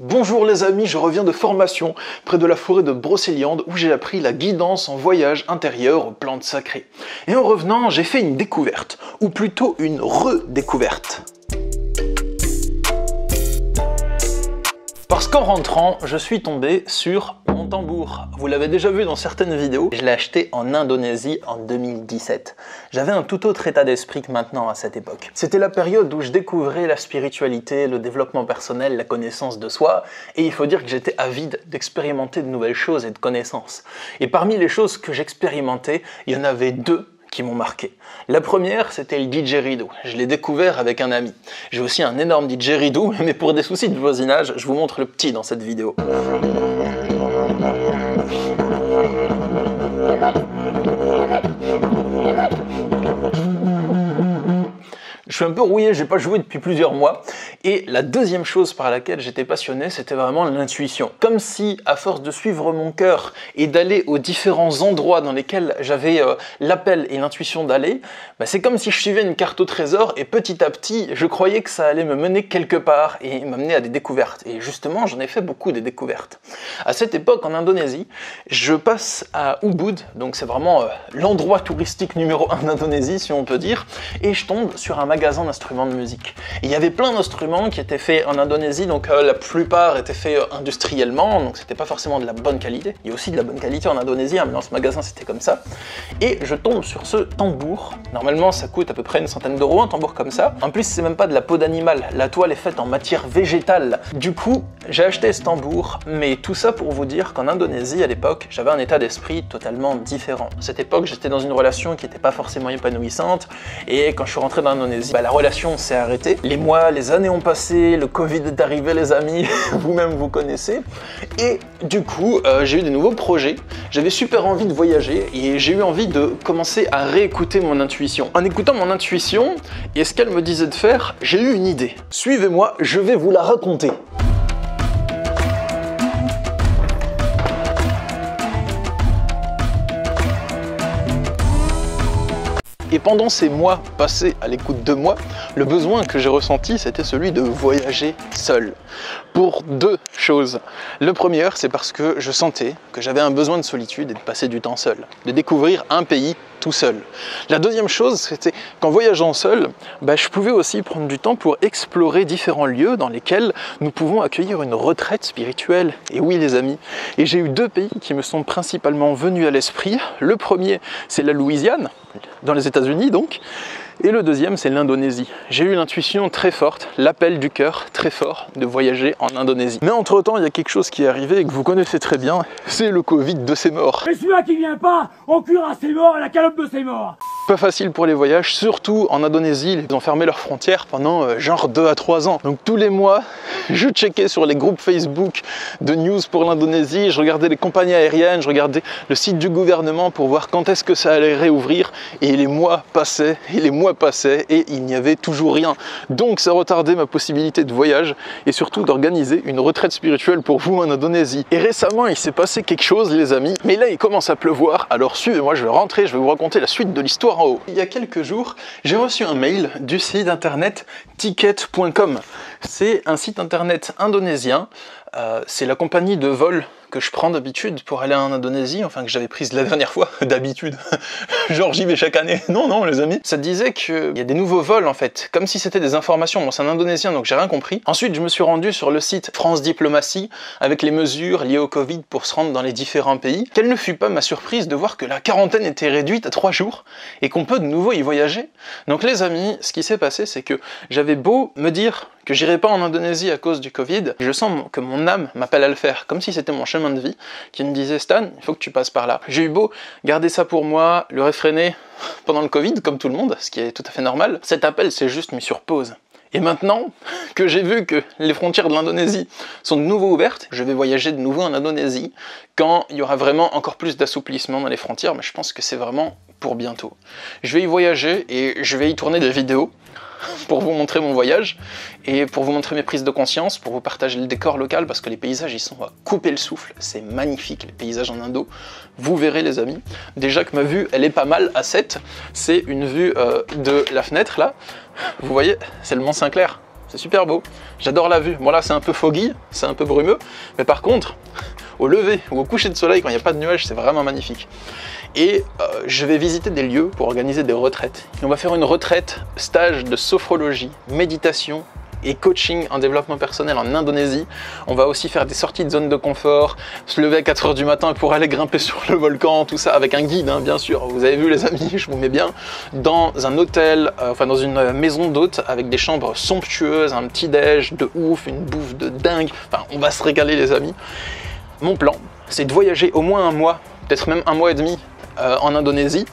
Bonjour les amis, je reviens de formation près de la forêt de Brocéliande où j'ai appris la guidance en voyage intérieur aux plantes sacrées. Et en revenant, j'ai fait une découverte, ou plutôt une redécouverte. Parce qu'en rentrant, je suis tombé sur mon tambour. Vous l'avez déjà vu dans certaines vidéos. Je l'ai acheté en Indonésie en 2017. J'avais un tout autre état d'esprit que maintenant à cette époque. C'était la période où je découvrais la spiritualité, le développement personnel, la connaissance de soi. Et il faut dire que j'étais avide d'expérimenter de nouvelles choses et de connaissances. Et parmi les choses que j'expérimentais, il y en avait deux qui m'ont marqué. La première, c'était le didgeridoo. Je l'ai découvert avec un ami. J'ai aussi un énorme didgeridoo, mais pour des soucis de voisinage, je vous montre le petit dans cette vidéo. Je suis un peu rouillé, j'ai pas joué depuis plusieurs mois. Et la deuxième chose par laquelle j'étais passionné, c'était vraiment l'intuition. Comme si, à force de suivre mon cœur et d'aller aux différents endroits dans lesquels j'avais l'appel et l'intuition d'aller, c'est comme si je suivais une carte au trésor et petit à petit, je croyais que ça allait me mener quelque part et m'amener à des découvertes. Et justement, j'en ai fait beaucoup des découvertes. À cette époque, en Indonésie, je passe à Ubud, donc c'est vraiment l'endroit touristique numéro 1 d'Indonésie, si on peut dire, et je tombe sur un magasin d'instruments de musique. Et il y avait plein d'instruments qui étaient faits en Indonésie, donc la plupart étaient faits industriellement, donc c'était pas forcément de la bonne qualité. Il y a aussi de la bonne qualité en Indonésie, mais dans ce magasin c'était comme ça. Et je tombe sur ce tambour. Normalement ça coûte à peu près une centaine d'euros, un tambour comme ça. En plus c'est même pas de la peau d'animal, la toile est faite en matière végétale. Du coup, j'ai acheté ce tambour, mais tout ça pour vous dire qu'en Indonésie à l'époque, j'avais un état d'esprit totalement différent. À cette époque, j'étais dans une relation qui n'était pas forcément épanouissante, et quand je suis rentré dans l'Indonésie, la relation s'est arrêtée. Les mois, les années ont passé, le Covid est arrivé les amis, vous-même vous connaissez. Et du coup, j'ai eu des nouveaux projets, j'avais super envie de voyager et j'ai eu envie de commencer à réécouter mon intuition. En écoutant mon intuition et ce qu'elle me disait de faire, j'ai eu une idée. Suivez-moi, je vais vous la raconter. Et pendant ces mois passés à l'écoute de moi, le besoin que j'ai ressenti, c'était celui de voyager seul. Pour deux choses. Le premier, c'est parce que je sentais que j'avais un besoin de solitude et de passer du temps seul, de découvrir un pays tout seul. La deuxième chose, c'était qu'en voyageant seul, je pouvais aussi prendre du temps pour explorer différents lieux dans lesquels nous pouvons accueillir une retraite spirituelle. Et oui les amis, et j'ai eu deux pays qui me sont principalement venus à l'esprit. Le premier, c'est la Louisiane, dans les États-Unis donc, et le deuxième, c'est l'Indonésie. J'ai eu l'intuition très forte, l'appel du cœur très fort de voyager en Indonésie. Mais entre-temps, il y a quelque chose qui est arrivé et que vous connaissez très bien, c'est le Covid de ces morts. Et celui-là qui vient pas, on curera ses morts à la calope de ses morts. Pas facile pour les voyages, surtout en Indonésie, ils ont fermé leurs frontières pendant genre 2 à 3 ans. Donc tous les mois, je checkais sur les groupes Facebook de news pour l'Indonésie, je regardais les compagnies aériennes, je regardais le site du gouvernement pour voir quand est-ce que ça allait réouvrir. Et les mois passaient, et il n'y avait toujours rien. Donc ça retardait ma possibilité de voyage et surtout d'organiser une retraite spirituelle pour vous en Indonésie. Et récemment, il s'est passé quelque chose les amis, mais là il commence à pleuvoir, alors suivez-moi, je vais rentrer, je vais vous raconter la suite de l'histoire en haut. Il y a quelques jours, j'ai reçu un mail du site internet ticket.com. C'est un site internet indonésien, c'est la compagnie de vol que je prends d'habitude pour aller en Indonésie, enfin que j'avais prise la dernière fois, d'habitude, genre j'y vais chaque année, non les amis. Ça disait qu'il y a des nouveaux vols en fait, comme si c'était des informations, bon c'est un indonésien donc j'ai rien compris. Ensuite je me suis rendu sur le site France Diplomatie avec les mesures liées au Covid pour se rendre dans les différents pays. Quelle ne fut pas ma surprise de voir que la quarantaine était réduite à 3 jours et qu'on peut de nouveau y voyager. Donc les amis, ce qui s'est passé c'est que j'avais beau me dire que j'irai pas en Indonésie à cause du Covid, je sens que mon âme m'appelle à le faire, comme si c'était mon chemin de vie qui me disait « Stan, il faut que tu passes par là ». J'ai eu beau garder ça pour moi, le réfréner pendant le Covid, comme tout le monde, ce qui est tout à fait normal, cet appel s'est juste mis sur pause. Et maintenant que j'ai vu que les frontières de l'Indonésie sont de nouveau ouvertes, je vais voyager de nouveau en Indonésie quand il y aura vraiment encore plus d'assouplissement dans les frontières, mais je pense que c'est vraiment pour bientôt. Je vais y voyager et je vais y tourner des vidéos pour vous montrer mon voyage et pour vous montrer mes prises de conscience, pour vous partager le décor local parce que les paysages ils sont à couper le souffle, c'est magnifique les paysages en Indo, vous verrez les amis. Déjà que ma vue elle est pas mal à 7, c'est une vue de la fenêtre là, vous voyez c'est le Mont Saint-Clair. c'est super beau. J'adore la vue. Bon là c'est un peu foggy, c'est un peu brumeux, mais par contre, au lever ou au coucher de soleil, quand il n'y a pas de nuages, c'est vraiment magnifique. Et je vais visiter des lieux pour organiser des retraites. Et on va faire une retraite, stage de sophrologie, méditation et coaching en développement personnel en Indonésie. On va aussi faire des sorties de zone de confort, se lever à 4 h du matin pour aller grimper sur le volcan, tout ça avec un guide, hein, bien sûr. Vous avez vu les amis, je vous mets bien dans un hôtel, enfin dans une maison d'hôte avec des chambres somptueuses, un petit déj de ouf, une bouffe de dingue. Enfin, on va se régaler les amis. Mon plan, c'est de voyager au moins un mois, peut-être même un mois et demi en Indonésie,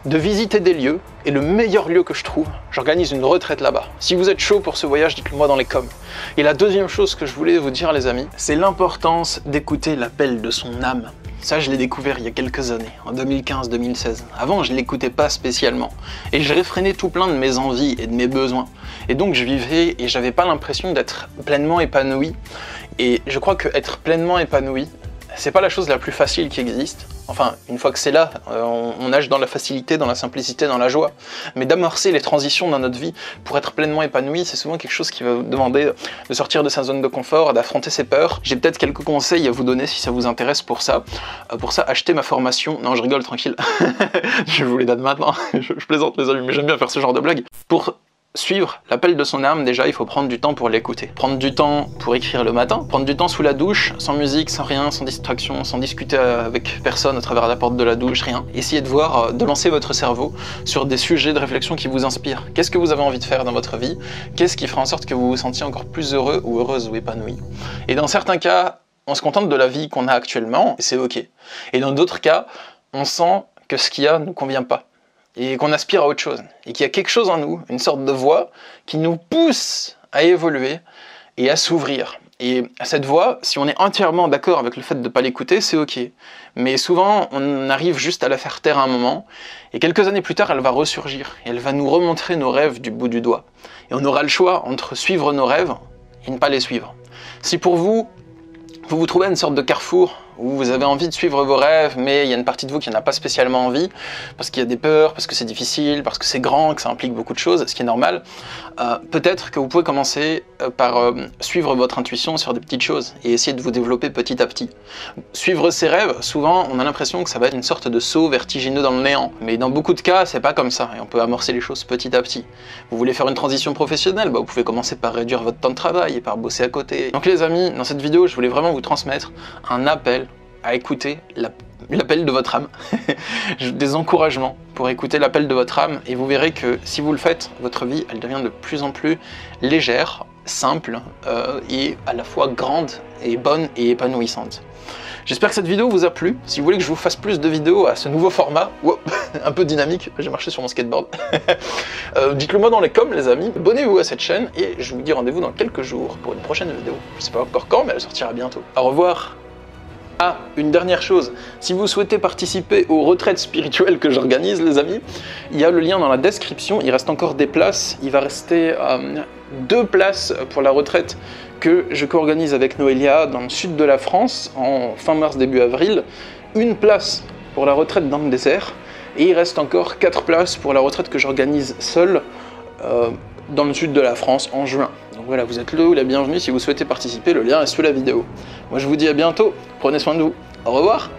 de visiter des lieux, et le meilleur lieu que je trouve, j'organise une retraite là-bas. Si vous êtes chaud pour ce voyage, dites-le moi dans les coms. Et la deuxième chose que je voulais vous dire les amis, c'est l'importance d'écouter l'appel de son âme. Ça, je l'ai découvert il y a quelques années, en 2015-2016. Avant, je ne l'écoutais pas spécialement. Et je réfrénais tout plein de mes envies et de mes besoins. Et donc, je vivais et j'avais pas l'impression d'être pleinement épanoui. Et je crois que être pleinement épanoui, c'est pas la chose la plus facile qui existe. Enfin, une fois que c'est là, on nage dans la facilité, dans la simplicité, dans la joie. Mais d'amorcer les transitions dans notre vie pour être pleinement épanoui, c'est souvent quelque chose qui va vous demander de sortir de sa zone de confort, d'affronter ses peurs. J'ai peut-être quelques conseils à vous donner si ça vous intéresse pour ça. Pour ça, achetez ma formation. Non, je rigole, tranquille. Je vous les donne maintenant. Je plaisante les amis, mais j'aime bien faire ce genre de blagues. Pour suivre l'appel de son âme, déjà il faut prendre du temps pour l'écouter. Prendre du temps pour écrire le matin, prendre du temps sous la douche, sans musique, sans rien, sans distraction, sans discuter avec personne à travers la porte de la douche, rien. Essayez de voir, de lancer votre cerveau sur des sujets de réflexion qui vous inspirent. Qu'est-ce que vous avez envie de faire dans votre vie? Qu'est-ce qui fera en sorte que vous vous sentiez encore plus heureux ou heureuse ou épanoui? Et dans certains cas, on se contente de la vie qu'on a actuellement, et c'est ok. Et dans d'autres cas, on sent que ce qu'il y a ne nous convient pas. Et qu'on aspire à autre chose, et qu'il y a quelque chose en nous, une sorte de voix, qui nous pousse à évoluer et à s'ouvrir. Et cette voix, si on est entièrement d'accord avec le fait de ne pas l'écouter, c'est ok. Mais souvent, on arrive juste à la faire taire à un moment, et quelques années plus tard, elle va ressurgir, et elle va nous remontrer nos rêves du bout du doigt. Et on aura le choix entre suivre nos rêves et ne pas les suivre. Si pour vous, vous vous trouvez à une sorte de carrefour où vous avez envie de suivre vos rêves, mais il y a une partie de vous qui n'en a pas spécialement envie, parce qu'il y a des peurs, parce que c'est difficile, parce que c'est grand, que ça implique beaucoup de choses, ce qui est normal, peut-être que vous pouvez commencer par suivre votre intuition sur des petites choses et essayer de vous développer petit à petit. Suivre ses rêves, souvent on a l'impression que ça va être une sorte de saut vertigineux dans le néant, mais dans beaucoup de cas c'est pas comme ça, et on peut amorcer les choses petit à petit. Vous voulez faire une transition professionnelle, vous pouvez commencer par réduire votre temps de travail et par bosser à côté. Donc les amis, dans cette vidéo je voulais vraiment vous transmettre un appel à écouter l'appel de votre âme, des encouragements pour écouter l'appel de votre âme, et vous verrez que si vous le faites, votre vie elle devient de plus en plus légère, simple et à la fois grande et bonne et épanouissante. J'espère que cette vidéo vous a plu. Si vous voulez que je vous fasse plus de vidéos à ce nouveau format, wow, un peu dynamique, j'ai marché sur mon skateboard, dites-le moi dans les coms les amis, abonnez-vous à cette chaîne et je vous dis rendez-vous dans quelques jours pour une prochaine vidéo. Je sais pas encore quand, mais elle sortira bientôt. Au revoir. Ah, une dernière chose, si vous souhaitez participer aux retraites spirituelles que j'organise les amis, il y a le lien dans la description, il reste encore des places, il va rester 2 places pour la retraite que je co-organise avec Noélia dans le sud de la France, en fin mars, début avril, 1 place pour la retraite dans le désert, et il reste encore 4 places pour la retraite que j'organise seul dans le sud de la France en juin. Donc voilà, vous êtes le bienvenu si vous souhaitez participer, le lien est sous la vidéo. Moi je vous dis à bientôt, prenez soin de vous, au revoir.